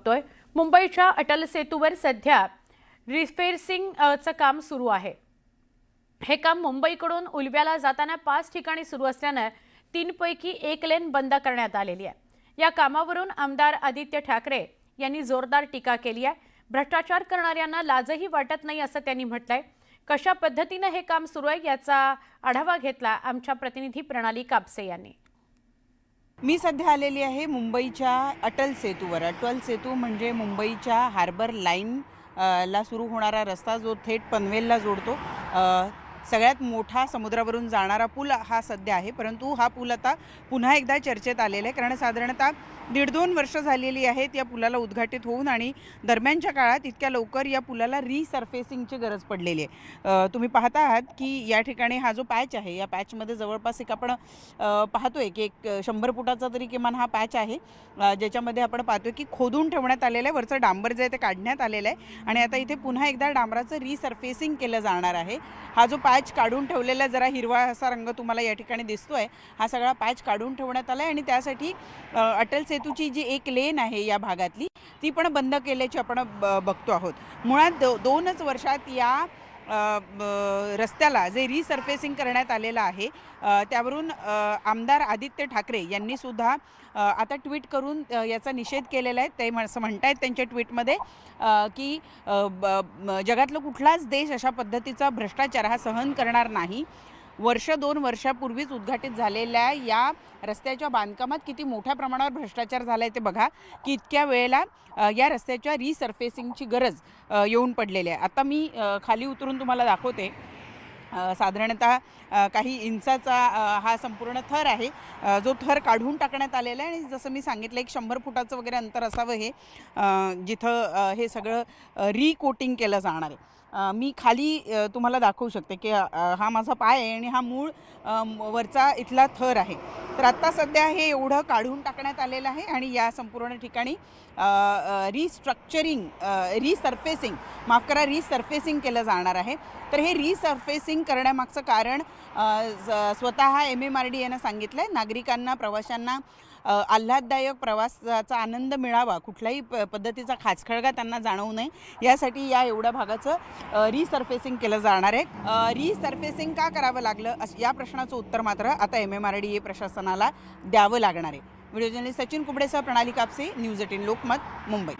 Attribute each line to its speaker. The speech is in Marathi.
Speaker 1: बघतोय मुंबईच्या अटल सेतूवर सध्या रिफेर्सिंगचं काम सुरू आहे। हे काम मुंबईकडून उलव्याला जाताना 5 ठिकाणी सुरू असल्याने 3 पैकी 1 लेन बंद करण्यात आलेली आहे। या कामावरून आमदार आदित्य ठाकरे यांनी जोरदार टीका केली आहे। भ्रष्टाचार करणाऱ्यांना लाजही वाटत नाही असं त्यांनी म्हटलंय। कशा पद्धतीने हे काम सुरू आहे याचा आढावा घेतला आमच्या प्रतिनिधी प्रणाली कापसे यांनी।
Speaker 2: मी सध्या आलेली आहे मुंबईच्या अटल सेतूवर। अटल सेतू म्हणजे मुंबईच्या हार्बर लाईन ला सुरू होणारा रस्ता जो थेट पनवेलला जोडतो। सगळ्यात मोठा समुद्रावरून जाणारा पूल हा सध्या आहे, परंतु हा पूल आता पुन्हा एकदा चर्चेत आलेला आहे, कारण साधारणतः 1.5-2 वर्ष झालेली आहेत या पुलाला उद्घाटित होऊन आणि दरम्यानच्या काळात इतक्या लवकर या पुलाला रिसर्फेसिंगची गरज पडलेली आहे। तुम्ही पाहता आहात की या ठिकाणी हा जो पॅच आहे, या पॅचमध्ये जवळपास एक आपण पाहतोय की 100 फुटाचा तरी किमान हा पॅच आहे, ज्याच्यामध्ये आपण पाहतोय की खोदून ठेवण्यात आलेलं आहे। वरचं डांबर जे आहे ते काढण्यात आलेलं आहे आणि आता इथे पुन्हा एकदा डांबराचं रिसर्फेसिंग केलं जाणार आहे। हा जो पॅच काढून ठेवलेला जरा हिरवा असा रंग तुम्हाला या ठिकाणी दिसतोय, हा सगळा पॅच काढून ठेवण्यात आला आहे आणि त्यासाठी अटल सेतूची जी एक लेन आहे या भागातली ती पण बंद केल्याची आपण बघतो आहोत। मुळात 2च वर्षात या रस्त्याला जे रिसर्फेसिंग करण्यात आलेलं आहे त्यावरून आमदार आदित्य ठाकरे यांनी सुद्धा आता ट्विट करून याचा निषेध केलेला आहे। ते असं म्हणतायत त्यांच्या ट्विटमध्ये की जगातला कुठलाच देश अशा पद्धतीचा भ्रष्टाचार हा सहन करणार नाही। 1-2 वर्षापूर्वीच उद्घाटित झालेल्या या रस्त्याच्या बांधकामात किती मोठ्या प्रमाणावर भ्रष्टाचार झाला आहे ते बघा, की इतक्या वेळेला या रस्त्याच्या रिसर्फेसिंगची गरज येऊन पडलेली आहे। आता मी खाली उतरून तुम्हाला दाखवते। साधारणतः काही इंचाचा हा संपूर्ण थर आहे, जो थर काढून टाकण्यात आलेला आहे आणि जसं मी सांगितलं 100 फुटाचं वगैरे अंतर असावं हे, जिथं हे सगळं रिकोटिंग केलं जाणार आहे। मी खाली तुम्हाला दाखवू शकते की हा माझा पाय आहे आणि हा मूळ वरचा इथला थर आहे। तर आत्ता सध्या हे एवढं काढून टाकण्यात आलेलं आहे आणि या संपूर्ण ठिकाणी रिसर्फेसिंग केलं जाणार आहे। तर हे रिसर्फेसिंग करण्यामागचं कारण स्वतः MMRD यानं सांगितलं आहे, नागरिकांना प्रवाशांना आल्हाददायक प्रवासाचा आनंद मिळावा, कुठल्याही पद्धतीचा खाचखळगा त्यांना जाणवू नये यासाठी या एवढ्या भागाचं रिसर्फेसिंग केलं जाणार आहे। रिसर्फेसिंग का करावं लागलं या प्रश्नाचं उत्तर मात्र आता MMRD प्रशासनाला द्यावं लागणार आहे। व्हिडिओ जर्नलिस्ट सचिन कुबडेसह प्रणाली कापसे, न्यूज 18 लोकमत, मुंबई।